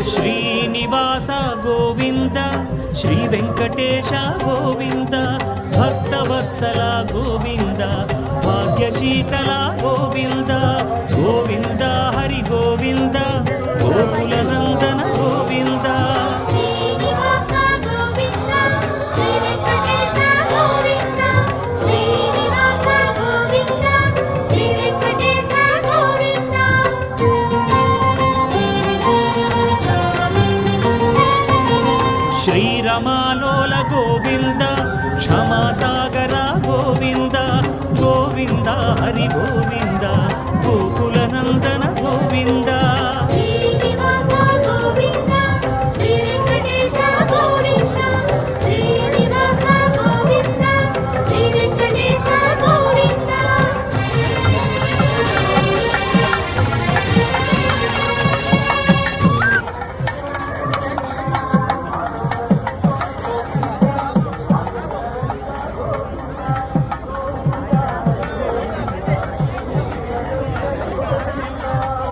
Srinivasa Govinda Shri Venkatesha Govinda Bhaktavatsala Govinda భాగ్యశీతల Govinda Govinda Hari Govinda Gokula Nandana Govinda శ్రీరమాలోల Govinda క్షమాసాగర Govinda Govinda Hari Govinda Gokula Nandana Govinda